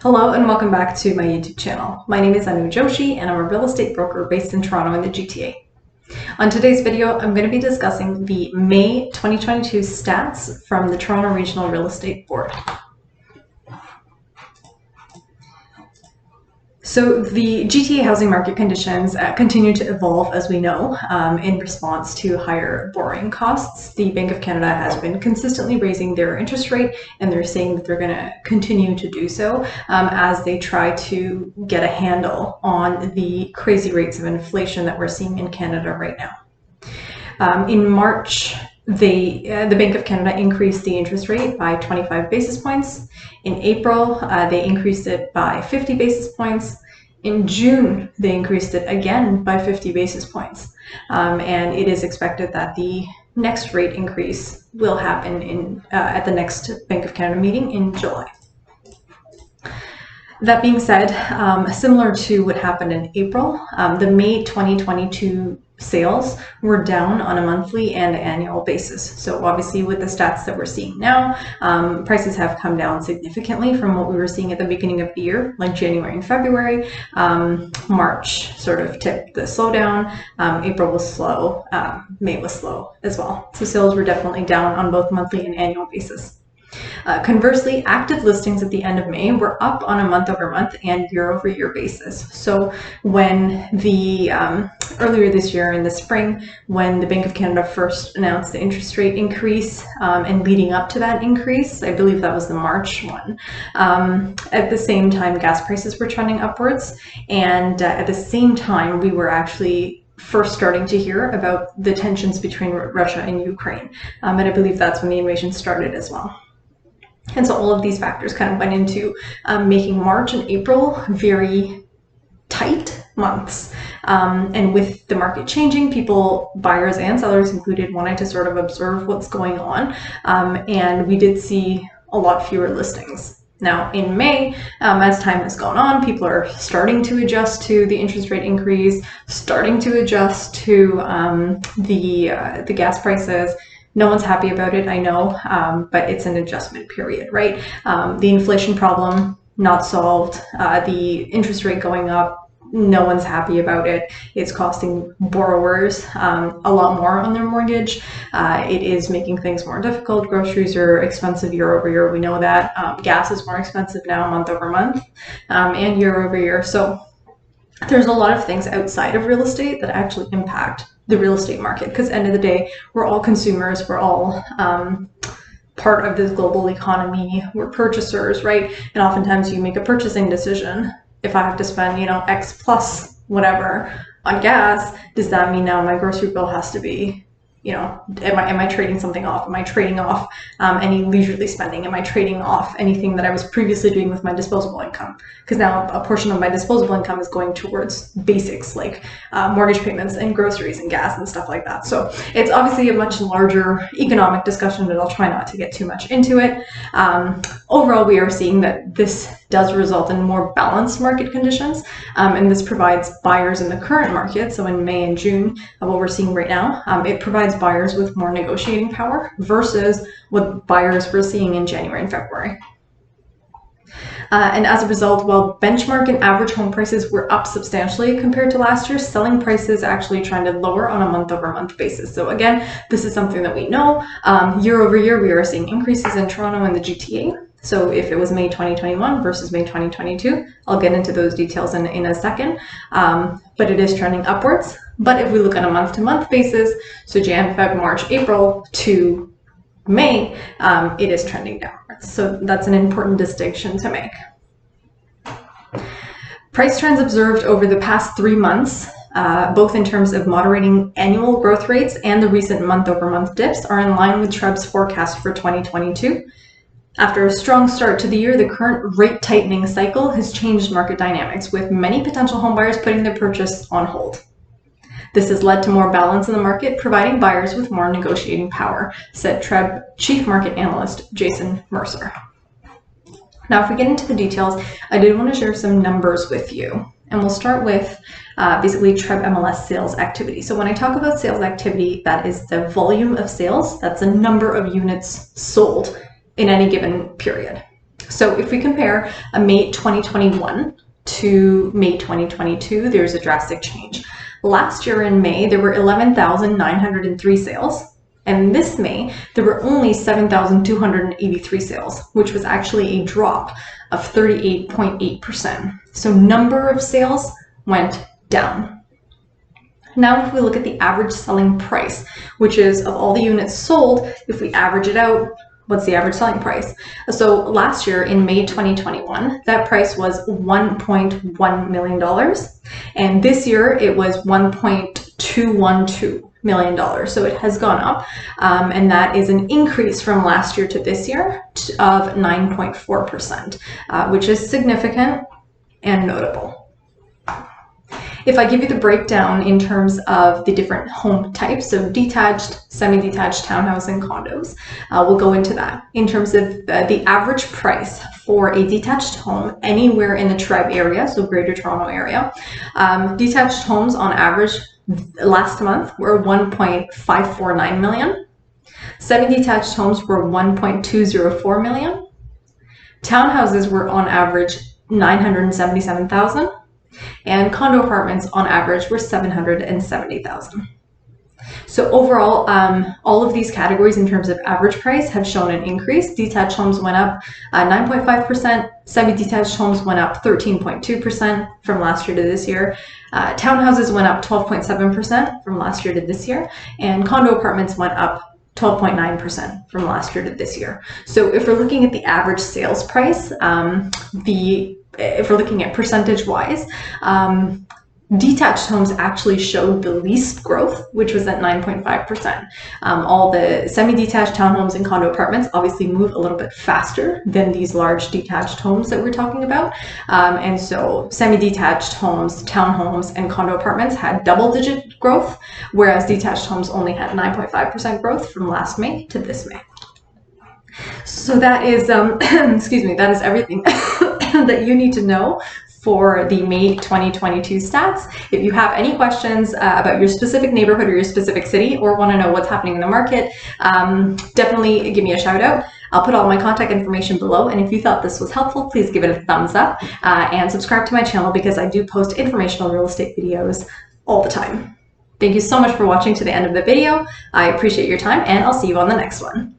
Hello and welcome back to my YouTube channel. My name is Joshi and I'm a real estate broker based in Toronto in the GTA. On today's video, I'm going to be discussing the May 2022 stats from the Toronto Regional Real Estate Board. So the GTA housing market conditions continue to evolve, as we know, in response to higher borrowing costs. The Bank of Canada has been consistently raising their interest rate, and they're saying that they're going to continue to do so as they try to get a handle on the crazy rates of inflation that we're seeing in Canada right now. In March, the Bank of Canada increased the interest rate by 25 basis points. In April, they increased it by 50 basis points. In June, they increased it again by 50 basis points. And it is expected that the next rate increase will happen at the next Bank of Canada meeting in July. That being said, similar to what happened in April, the May 2022 sales were down on a monthly and annual basis. So obviously with the stats that we're seeing now, prices have come down significantly from what we were seeing at the beginning of the year, like January and February. March sort of tipped the slowdown. April was slow. May was slow as well. So sales were definitely down on both monthly and annual basis. Conversely, active listings at the end of May were up on a month-over-month and year-over-year basis. So when the earlier this year in the spring, when the Bank of Canada first announced the interest rate increase and leading up to that increase, I believe that was the March one, at the same time gas prices were trending upwards, and at the same time we were actually first starting to hear about the tensions between Russia and Ukraine, and I believe that's when the invasion started as well. And so all of these factors kind of went into making March and April very tight months. And with the market changing, people, buyers and sellers included, wanted to sort of observe what's going on. And we did see a lot fewer listings. Now in May, as time has gone on, people are starting to adjust to the interest rate increase, starting to adjust to the gas prices. No one's happy about it, I know, but it's an adjustment period, right? The inflation problem, not solved. The interest rate going up, no one's happy about it. It's costing borrowers a lot more on their mortgage. It is making things more difficult. Groceries are expensive year over year, we know that. Gas is more expensive now month over month and year over year. So there's a lot of things outside of real estate that actually impact the real estate market, because at the end of the day, we're all consumers, we're all part of this global economy, we're purchasers, right? And oftentimes you make a purchasing decision. If I have to spend, X plus whatever on gas, does that mean now my grocery bill has to be, am I trading something off? Am I trading off any leisurely spending? Am I trading off anything that I was previously doing with my disposable income? Because now a portion of my disposable income is going towards basics like mortgage payments and groceries and gas and stuff like that. So it's obviously a much larger economic discussion, but I'll try not to get too much into it. Overall, we are seeing that this does result in more balanced market conditions, and this provides buyers in the current market, so in May and June, what we're seeing right now, it provides buyers with more negotiating power versus what buyers were seeing in January and February. And as a result, while benchmark and average home prices were up substantially compared to last year, selling prices actually trended lower on a month-over-month basis. So again, this is something that we know. Year over year, we are seeing increases in Toronto and the GTA. So if it was May 2021 versus May 2022, I'll get into those details in a second, but it is trending upwards. But if we look on a month-to-month basis, so Jan, Feb, March, April to May, it is trending downwards. So that's an important distinction to make. Price trends observed over the past 3 months, both in terms of moderating annual growth rates and the recent month-over-month dips, are in line with TREB's forecast for 2022. After a strong start to the year, the current rate tightening cycle has changed market dynamics, with many potential homebuyers putting their purchase on hold. This has led to more balance in the market, providing buyers with more negotiating power, said TREB Chief Market Analyst Jason Mercer. Now, if we get into the details, I did want to share some numbers with you, and we'll start with basically TREB MLS sales activity. So when I talk about sales activity, that is the volume of sales, that's the number of units sold in any given period. So if we compare a May 2021 to May 2022, there's a drastic change. Last year in May, there were 11,903 sales. And this May, there were only 7,283 sales, which was actually a drop of 38.8%. So number of sales went down. Now, if we look at the average selling price, which is of all the units sold, if we average it out, what's the average selling price? So last year in May 2021, that price was $1.1 million. And this year it was $1.212 million. So it has gone up. And that is an increase from last year to this year of 9.4%, which is significant and notable. If I give you the breakdown in terms of the different home types, so detached, semi-detached, townhouse, and condos, we'll go into that. In terms of the average price for a detached home anywhere in the Tribe area, so Greater Toronto area, detached homes on average last month were $1.549 million. Semi-detached homes were $1.204 million. Townhouses were on average $977,000. And condo apartments on average were $770,000. So overall, all of these categories in terms of average price have shown an increase. Detached homes went up 9.5%, semi-detached homes went up 13.2% from last year to this year. Townhouses went up 12.7% from last year to this year, and condo apartments went up 12.9% from last year to this year. So if we're looking at the average sales price, if we're looking at percentage-wise, detached homes actually showed the least growth, which was at 9.5%. All the semi-detached townhomes and condo apartments obviously move a little bit faster than these large detached homes that we're talking about. And so semi-detached homes, townhomes, and condo apartments had double-digit growth, whereas detached homes only had 9.5% growth from last May to this May. So that is, excuse me, that is everything that you need to know for the May 2022 stats. If you have any questions about your specific neighborhood or your specific city, or want to know what's happening in the market, definitely give me a shout out. I'll put all my contact information below, and if you thought this was helpful, please give it a thumbs up and subscribe to my channel, because I do post informational real estate videos all the time. Thank you so much for watching to the end of the video. I appreciate your time, and I'll see you on the next one.